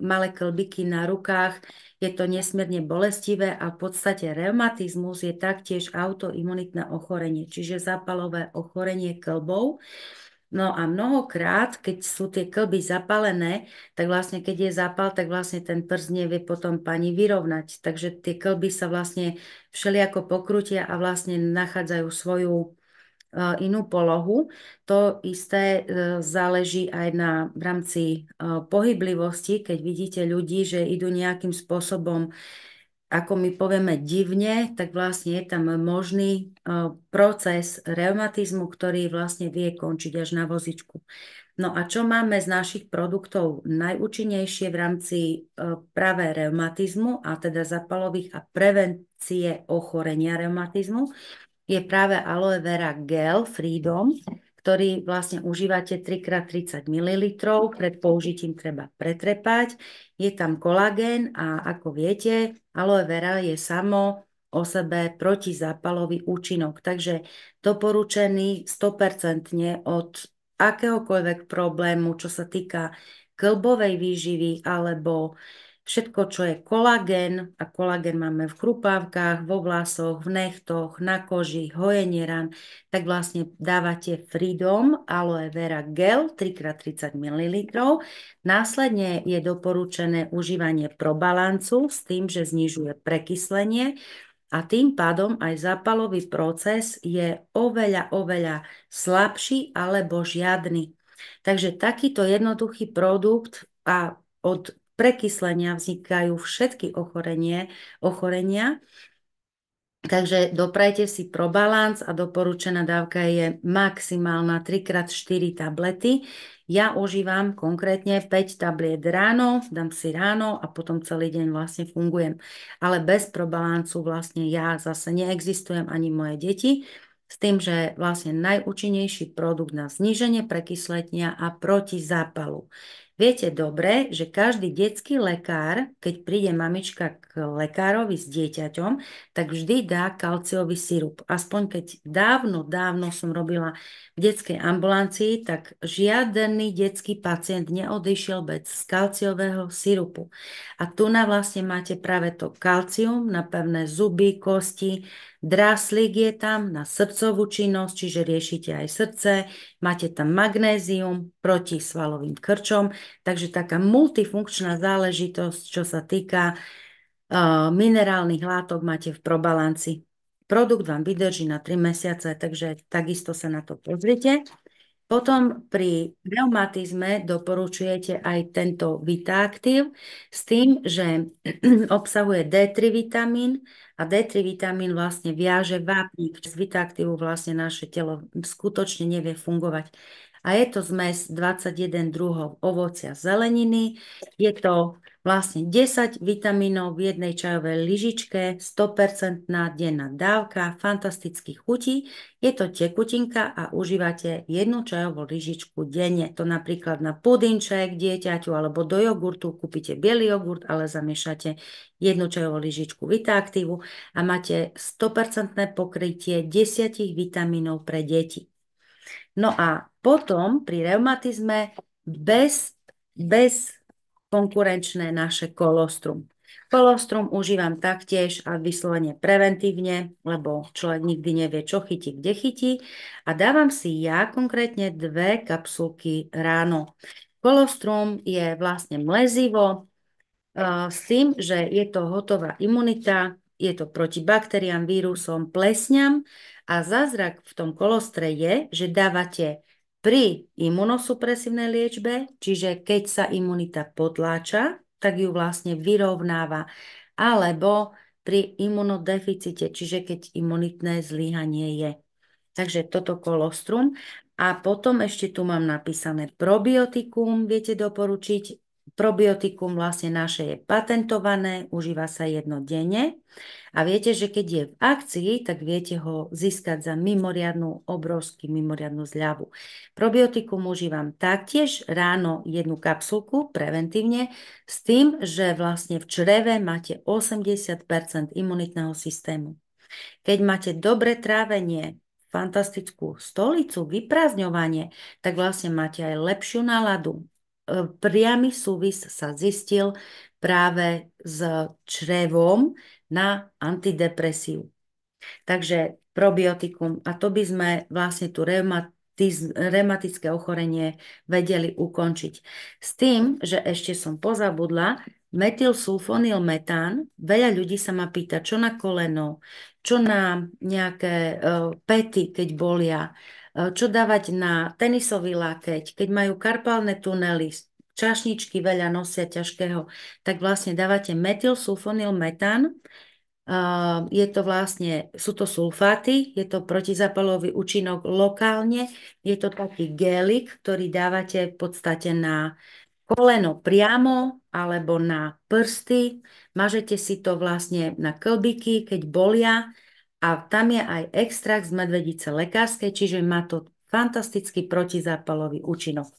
malé klbiky na rukách. Je to nesmierne bolestivé a v podstate reumatizmus je taktiež autoimunitné ochorenie, čiže zápalové ochorenie klbov. No a mnohokrát, keď sú tie klby zapálené, tak vlastne keď je zápal, tak vlastne ten prst nevie potom pani vyrovnať. Takže tie klby sa vlastne všelijako pokrutia a vlastne nachádzajú svoju inú polohu. To isté záleží aj v rámci pohyblivosti, keď vidíte ľudí, že idú nejakým spôsobom, ako my povieme, divne, tak vlastne je tam možný proces reumatizmu, ktorý vlastne vie končiť až na vozičku. No a čo máme z našich produktov najúčinnejšie v rámci práve reumatizmu, a teda zápalových a prevencie ochorenia reumatizmu, je práve aloe vera gel Freedom, ktorý vlastne užívate 3x30 ml. Pred použitím treba pretrepať. Je tam kolagén a ako viete, aloe vera je samo o sebe protizápalový účinok. Takže doporučený 100% od akéhokoľvek problému, čo sa týka klbovej výživy alebo všetko, čo je kolagén, a kolagén máme v chrupávkach, vo vlasoch, v nechtoch, na koži, hojenie ran, tak vlastne dávate Freedom Aloe Vera Gel 3x30 ml. Následne je doporučené užívanie Probalancu s tým, že znižuje prekyslenie a tým pádom aj zápalový proces je oveľa slabší alebo žiadny. Takže takýto jednoduchý produkt a od prekyslenia vznikajú všetky ochorenia. Takže doprajte si Probalance a doporučená dávka je maximálna 3x4 tablety. Ja užívam konkrétne 5 tabliet ráno, dám si ráno a potom celý deň vlastne fungujem. Ale bez Probalancu vlastne ja zase neexistujem ani moje deti. S tým, že vlastne najúčinnejší produkt na zníženie prekyslenia a proti zápalu. Viete dobre, že každý detský lekár, keď príde mamička k lekárovi s dieťaťom, tak vždy dá kalciový sirup. Aspoň keď dávno som robila v detskej ambulancii, tak žiadny detský pacient neodišiel bez kalciového sirupu. A tu na vlastne máte práve to kalcium na pevné zuby, kosti, dráslík je tam na srdcovú činnosť, čiže riešite aj srdce, máte tam magnézium proti svalovým krčom, takže taká multifunkčná záležitosť, čo sa týka minerálnych látok máte v Probalanci. Produkt vám vydrží na 3 mesiace, takže takisto sa na to pozrite. Potom pri reumatizme doporučujete aj tento Vitaactive s tým, že obsahuje D3 vitamín a D3 vitamín vlastne viaže vápnik. Z Vitaactivu vlastne naše telo skutočne nevie fungovať. A je to zmes 21 druhov ovocia zeleniny. Je to vlastne 10 vitamínov v jednej čajovej lyžičke, 100% denná dávka, fantastických chutí. Je to tekutinka a užívate jednu čajovú lyžičku denne. To napríklad na pudinček dieťaťu alebo do jogurtu kúpite biely jogurt, ale zamiešate jednu čajovú lyžičku Vitaactivu a máte 100% pokrytie 10 vitamínov pre deti. No a potom pri reumatizme bez konkurenčné naše kolostrum. Kolostrum užívam taktiež a vyslovene preventívne, lebo človek nikdy nevie, čo chytí, kde chytí. A dávam si ja konkrétne 2 kapsulky ráno. Kolostrum je vlastne mlezivo, s tým, že je to hotová imunita, je to proti baktériám, vírusom, plesňam a zázrak v tom kolostre je, že dávate pri imunosupresívnej liečbe, čiže keď sa imunita potláča, tak ju vlastne vyrovnáva, alebo pri imunodeficite, čiže keď imunitné zlyhanie je. Takže toto kolostrum. A potom ešte tu mám napísané probiotikum, viete doporučiť. Probiotikum vlastne naše je patentované, užíva sa denne. A viete, že keď je v akcii, tak viete ho získať za mimoriadnu zľavu. Probiotikum užívam taktiež ráno jednu kapsulku preventívne s tým, že vlastne v čreve máte 80% imunitného systému. Keď máte dobré trávenie, fantastickú stolicu, vyprázdňovanie, tak vlastne máte aj lepšiu náladu, priamy súvis sa zistil práve s črevom na antidepresiu. Takže probiotikum. A to by sme vlastne tú reumatické ochorenie vedeli ukončiť. S tým, že ešte som pozabudla, metylsulfonylmetán, veľa ľudí sa ma pýta, čo na koleno, čo na nejaké pety, keď bolia, čo dávať na tenisový lakeť, keď majú karpálne tunely, čašničky veľa nosia ťažkého, tak vlastne dávate metylsulfonylmetán. Je to vlastne, sú to sulfáty, je to protizápalový účinok lokálne, je to taký gélik, ktorý dávate v podstate na koleno priamo alebo na prsty, mažete si to vlastne na klbiky, keď bolia a tam je aj extrakt z medvedice lekárskej, čiže má to fantastický protizápalový účinok.